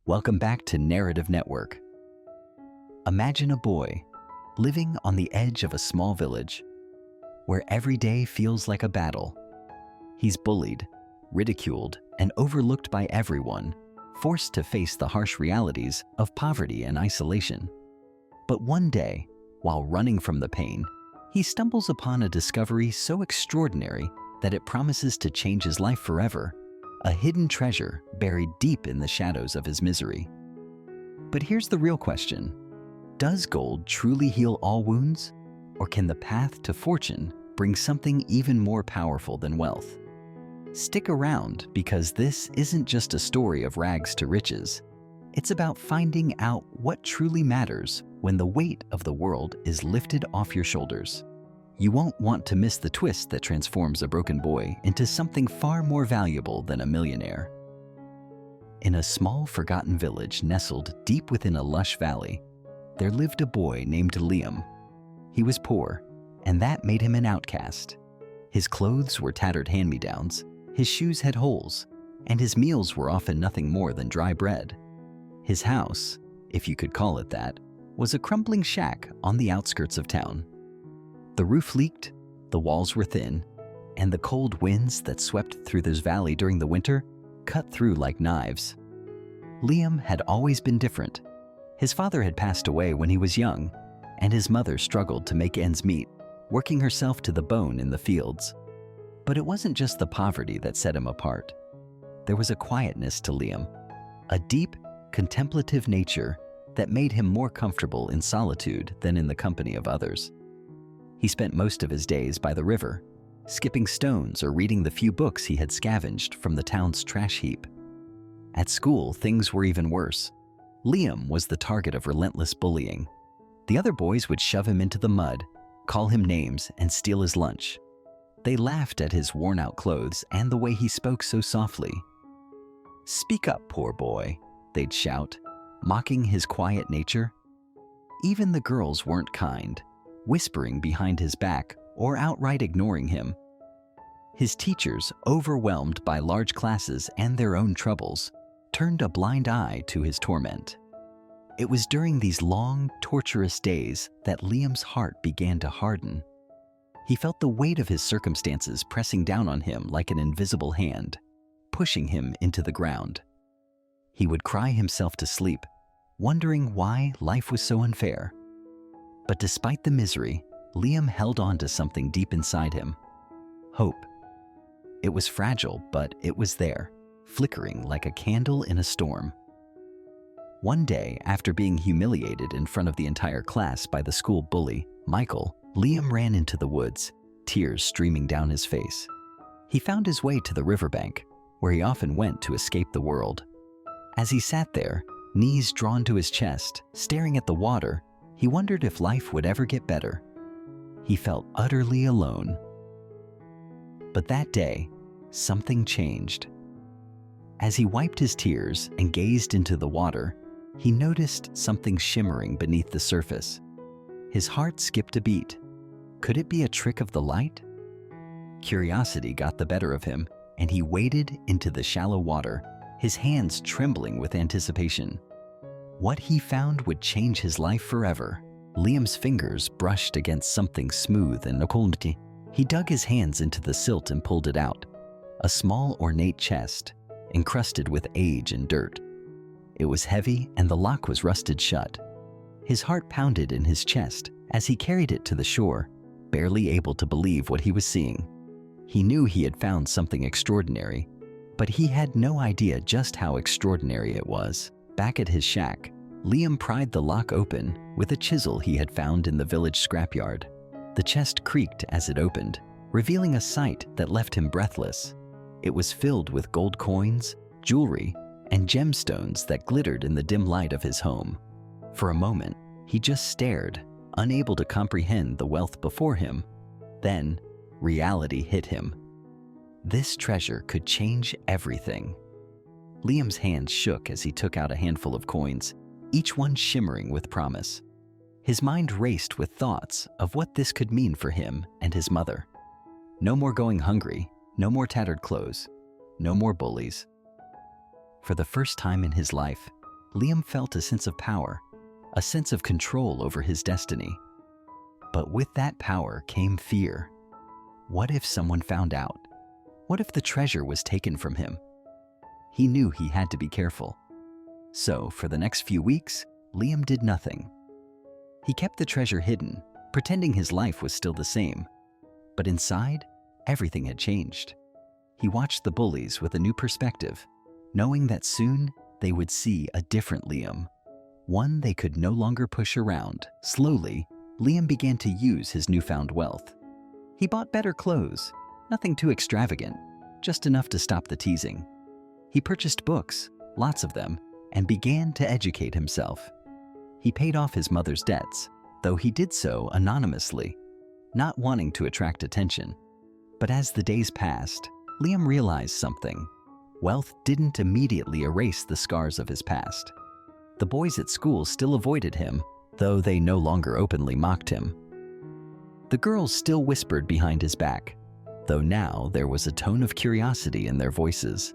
Welcome back to Narrative Network. Imagine a boy living on the edge of a small village where every day feels like a battle. He's bullied, ridiculed, and overlooked by everyone, forced to face the harsh realities of poverty and isolation. But one day, while running from the pain, he stumbles upon a discovery so extraordinary that it promises to change his life forever. A hidden treasure buried deep in the shadows of his misery. But here's the real question. Does gold truly heal all wounds? Or can the path to fortune bring something even more powerful than wealth? Stick around, because this isn't just a story of rags to riches. It's about finding out what truly matters when the weight of the world is lifted off your shoulders. You won't want to miss the twist that transforms a broken boy into something far more valuable than a millionaire. In a small, forgotten village nestled deep within a lush valley, there lived a boy named Liam. He was poor, and that made him an outcast. His clothes were tattered hand-me-downs, his shoes had holes, and his meals were often nothing more than dry bread. His house, if you could call it that, was a crumbling shack on the outskirts of town. The roof leaked, the walls were thin, and the cold winds that swept through this valley during the winter cut through like knives. Liam had always been different. His father had passed away when he was young, and his mother struggled to make ends meet, working herself to the bone in the fields. But it wasn't just the poverty that set him apart. There was a quietness to Liam, a deep, contemplative nature that made him more comfortable in solitude than in the company of others. He spent most of his days by the river, skipping stones or reading the few books he had scavenged from the town's trash heap. At school, things were even worse. Liam was the target of relentless bullying. The other boys would shove him into the mud, call him names, and steal his lunch. They laughed at his worn-out clothes and the way he spoke so softly. "Speak up, poor boy," they'd shout, mocking his quiet nature. Even the girls weren't kind, whispering behind his back or outright ignoring him. His teachers, overwhelmed by large classes and their own troubles, turned a blind eye to his torment. It was during these long, torturous days that Liam's heart began to harden. He felt the weight of his circumstances pressing down on him like an invisible hand, pushing him into the ground. He would cry himself to sleep, wondering why life was so unfair. But despite the misery, Liam held on to something deep inside him: hope. It was fragile, but it was there, flickering like a candle in a storm. One day, after being humiliated in front of the entire class by the school bully, Michael, Liam ran into the woods, tears streaming down his face. He found his way to the riverbank, where he often went to escape the world. As he sat there, knees drawn to his chest, staring at the water, he wondered if life would ever get better. He felt utterly alone. But that day, something changed. As he wiped his tears and gazed into the water, he noticed something shimmering beneath the surface. His heart skipped a beat. Could it be a trick of the light? Curiosity got the better of him, and he waded into the shallow water, his hands trembling with anticipation. What he found would change his life forever. Liam's fingers brushed against something smooth and cold. He dug his hands into the silt and pulled it out. A small, ornate chest, encrusted with age and dirt. It was heavy, and the lock was rusted shut. His heart pounded in his chest as he carried it to the shore, barely able to believe what he was seeing. He knew he had found something extraordinary, but he had no idea just how extraordinary it was. Back at his shack, Liam pried the lock open with a chisel he had found in the village scrapyard. The chest creaked as it opened, revealing a sight that left him breathless. It was filled with gold coins, jewelry, and gemstones that glittered in the dim light of his home. For a moment, he just stared, unable to comprehend the wealth before him. Then, reality hit him. This treasure could change everything. Liam's hands shook as he took out a handful of coins, each one shimmering with promise. His mind raced with thoughts of what this could mean for him and his mother. No more going hungry, no more tattered clothes, no more bullies. For the first time in his life, Liam felt a sense of power, a sense of control over his destiny. But with that power came fear. What if someone found out? What if the treasure was taken from him? He knew he had to be careful. So, for the next few weeks, Liam did nothing. He kept the treasure hidden, pretending his life was still the same. But inside, everything had changed. He watched the bullies with a new perspective, knowing that soon they would see a different Liam, one they could no longer push around. Slowly, Liam began to use his newfound wealth. He bought better clothes, nothing too extravagant, just enough to stop the teasing. He purchased books, lots of them, and began to educate himself. He paid off his mother's debts, though he did so anonymously, not wanting to attract attention. But as the days passed, Liam realized something. Wealth didn't immediately erase the scars of his past. The boys at school still avoided him, though they no longer openly mocked him. The girls still whispered behind his back, though now there was a tone of curiosity in their voices.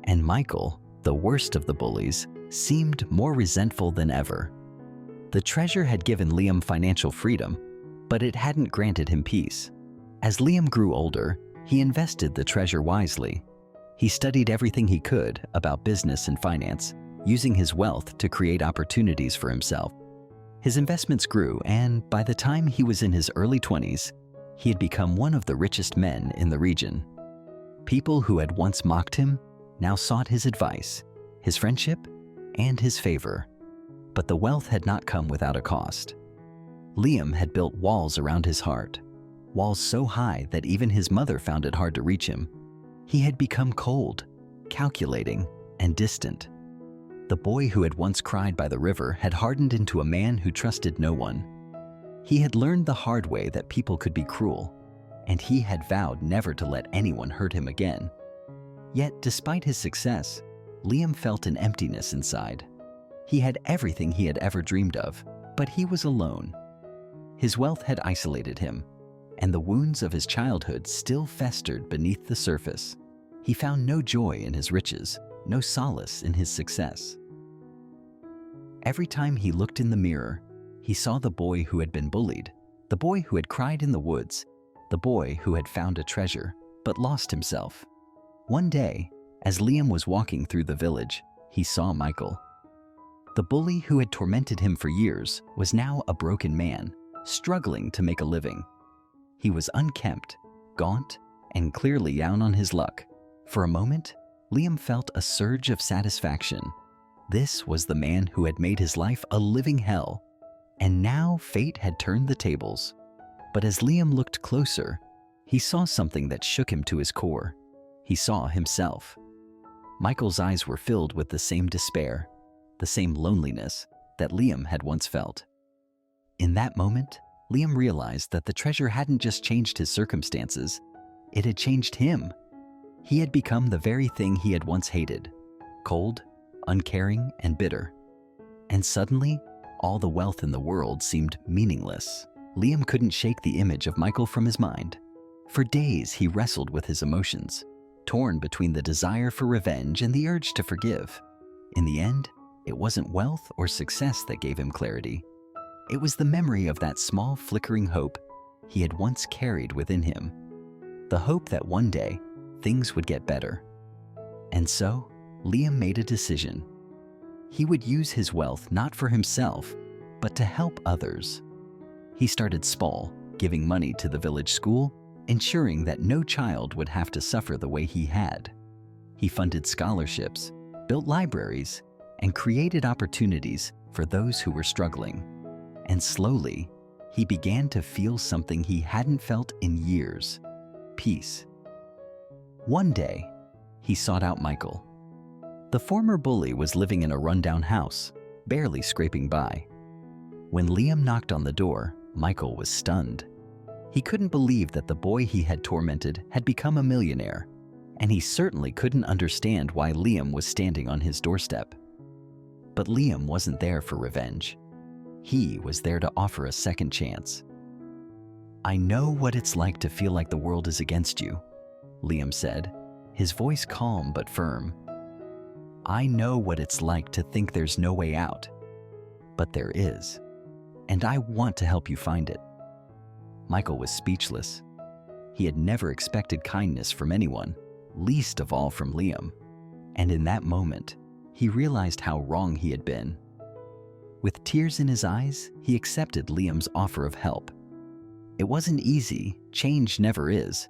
And Michael, the worst of the bullies, seemed more resentful than ever. The treasure had given Liam financial freedom, but it hadn't granted him peace. As Liam grew older, he invested the treasure wisely. He studied everything he could about business and finance, using his wealth to create opportunities for himself. His investments grew, and by the time he was in his early 20s, he had become one of the richest men in the region. People who had once mocked him now sought his advice, his friendship, and his favor. But the wealth had not come without a cost. Liam had built walls around his heart, walls so high that even his mother found it hard to reach him. He had become cold, calculating, and distant. The boy who had once cried by the river had hardened into a man who trusted no one. He had learned the hard way that people could be cruel, and he had vowed never to let anyone hurt him again. Yet, despite his success, Liam felt an emptiness inside. He had everything he had ever dreamed of, but he was alone. His wealth had isolated him, and the wounds of his childhood still festered beneath the surface. He found no joy in his riches, no solace in his success. Every time he looked in the mirror, he saw the boy who had been bullied, the boy who had cried in the woods, the boy who had found a treasure but lost himself. One day, as Liam was walking through the village, he saw Michael. The bully who had tormented him for years was now a broken man, struggling to make a living. He was unkempt, gaunt, and clearly down on his luck. For a moment, Liam felt a surge of satisfaction. This was the man who had made his life a living hell, and now fate had turned the tables. But as Liam looked closer, he saw something that shook him to his core. He saw himself. Michael's eyes were filled with the same despair, the same loneliness that Liam had once felt. In that moment, Liam realized that the treasure hadn't just changed his circumstances, it had changed him. He had become the very thing he had once hated, cold, uncaring, and bitter. And suddenly, all the wealth in the world seemed meaningless. Liam couldn't shake the image of Michael from his mind. For days, he wrestled with his emotions, torn between the desire for revenge and the urge to forgive. In the end, it wasn't wealth or success that gave him clarity. It was the memory of that small flickering hope he had once carried within him. The hope that one day, things would get better. And so, Liam made a decision. He would use his wealth not for himself, but to help others. He started small, giving money to the village school, ensuring that no child would have to suffer the way he had. He funded scholarships, built libraries, and created opportunities for those who were struggling. And slowly, he began to feel something he hadn't felt in years: peace. One day, he sought out Michael. The former bully was living in a rundown house, barely scraping by. When Liam knocked on the door, Michael was stunned. He couldn't believe that the boy he had tormented had become a millionaire, and he certainly couldn't understand why Liam was standing on his doorstep. But Liam wasn't there for revenge. He was there to offer a second chance. "I know what it's like to feel like the world is against you," Liam said, his voice calm but firm. I know what it's like to think there's no way out, but there is, and I want to help you find it." Michael was speechless. He had never expected kindness from anyone, least of all from Liam. And in that moment, he realized how wrong he had been. With tears in his eyes, he accepted Liam's offer of help. It wasn't easy, change never is.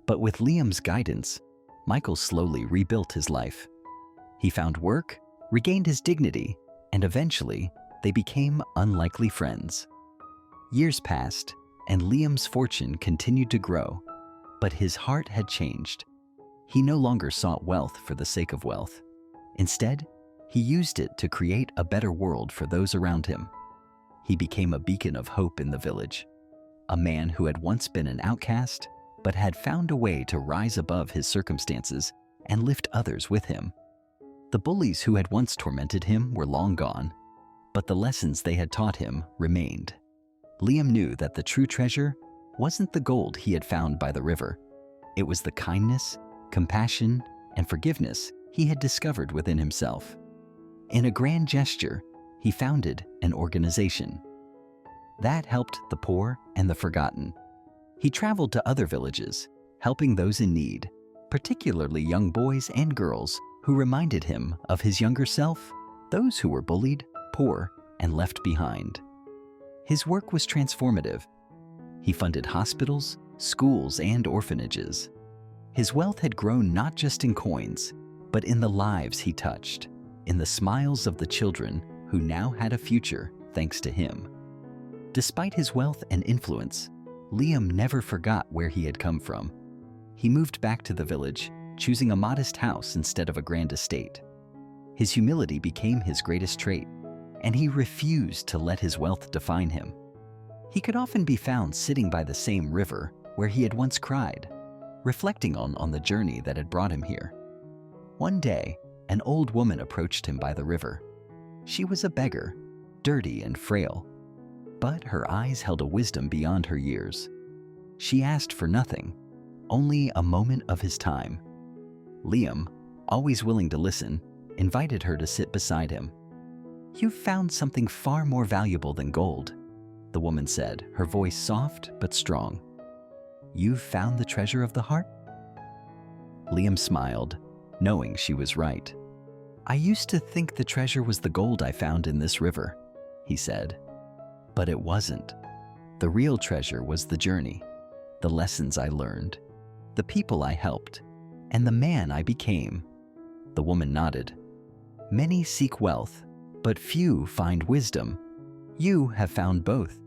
But with Liam's guidance, Michael slowly rebuilt his life. He found work, regained his dignity, and eventually, they became unlikely friends. Years passed, and Liam's fortune continued to grow, but his heart had changed. He no longer sought wealth for the sake of wealth. Instead, he used it to create a better world for those around him. He became a beacon of hope in the village, a man who had once been an outcast, but had found a way to rise above his circumstances and lift others with him. The bullies who had once tormented him were long gone, but the lessons they had taught him remained. Liam knew that the true treasure wasn't the gold he had found by the river. It was the kindness, compassion, and forgiveness he had discovered within himself. In a grand gesture, he founded an organization that helped the poor and the forgotten. He traveled to other villages, helping those in need, particularly young boys and girls who reminded him of his younger self, those who were bullied, poor, and left behind. His work was transformative. He funded hospitals, schools, and orphanages. His wealth had grown not just in coins, but in the lives he touched, in the smiles of the children who now had a future thanks to him. Despite his wealth and influence, Liam never forgot where he had come from. He moved back to the village, choosing a modest house instead of a grand estate. His humility became his greatest trait, and he refused to let his wealth define him. He could often be found sitting by the same river where he had once cried, reflecting on the journey that had brought him here. One day, an old woman approached him by the river. She was a beggar, dirty and frail, but her eyes held a wisdom beyond her years. She asked for nothing, only a moment of his time. Liam, always willing to listen, invited her to sit beside him. "You've found something far more valuable than gold," the woman said, her voice soft but strong. "You've found the treasure of the heart?" Liam smiled, knowing she was right. "I used to think the treasure was the gold I found in this river," he said. "But it wasn't. The real treasure was the journey, the lessons I learned, the people I helped, and the man I became." The woman nodded. "Many seek wealth, but few find wisdom. You have found both.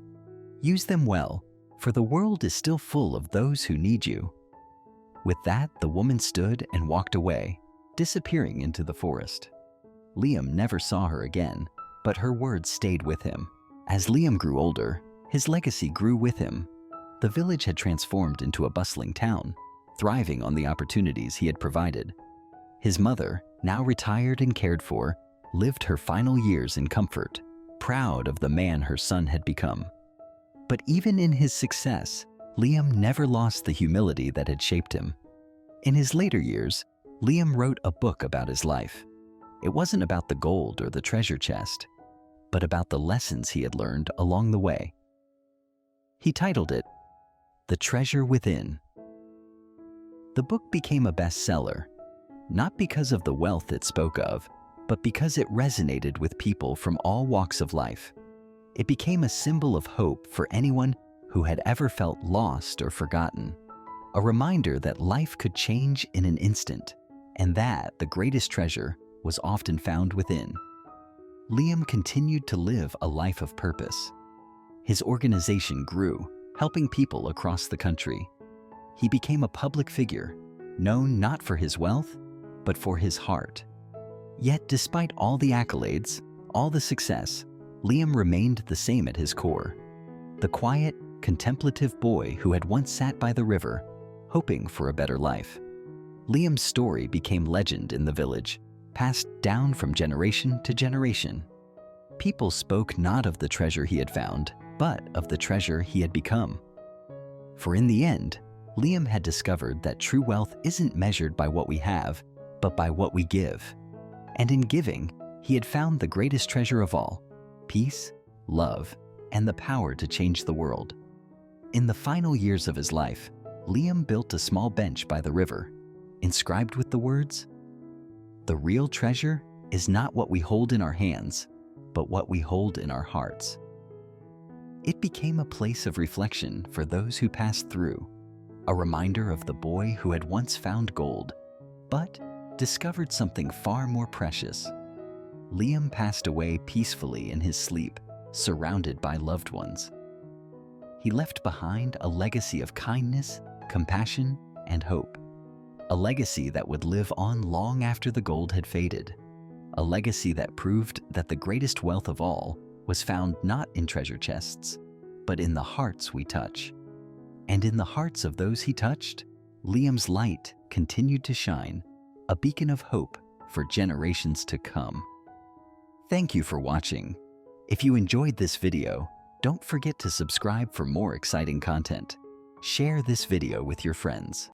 Use them well, for the world is still full of those who need you." With that, the woman stood and walked away, disappearing into the forest. Liam never saw her again, but her words stayed with him. As Liam grew older, his legacy grew with him. The village had transformed into a bustling town, thriving on the opportunities he had provided. His mother, now retired and cared for, lived her final years in comfort, proud of the man her son had become. But even in his success, Liam never lost the humility that had shaped him. In his later years, Liam wrote a book about his life. It wasn't about the gold or the treasure chest, but about the lessons he had learned along the way. He titled it, "The Treasure Within." The book became a bestseller, not because of the wealth it spoke of, but because it resonated with people from all walks of life. It became a symbol of hope for anyone who had ever felt lost or forgotten, a reminder that life could change in an instant, and that the greatest treasure was often found within. Liam continued to live a life of purpose. His organization grew, helping people across the country. He became a public figure, known not for his wealth, but for his heart. Yet despite all the accolades, all the success, Liam remained the same at his core. The quiet, contemplative boy who had once sat by the river, hoping for a better life. Liam's story became legend in the village, passed down from generation to generation. People spoke not of the treasure he had found, but of the treasure he had become. For in the end, Liam had discovered that true wealth isn't measured by what we have, but by what we give. And in giving, he had found the greatest treasure of all: peace, love, and the power to change the world. In the final years of his life, Liam built a small bench by the river, inscribed with the words, "The real treasure is not what we hold in our hands, but what we hold in our hearts." It became a place of reflection for those who passed through, a reminder of the boy who had once found gold, but discovered something far more precious. Liam passed away peacefully in his sleep, surrounded by loved ones. He left behind a legacy of kindness, compassion, and hope. A legacy that would live on long after the gold had faded. A legacy that proved that the greatest wealth of all was found not in treasure chests, but in the hearts we touch. And in the hearts of those he touched, Liam's light continued to shine, a beacon of hope for generations to come. Thank you for watching. If you enjoyed this video, don't forget to subscribe for more exciting content. Share this video with your friends.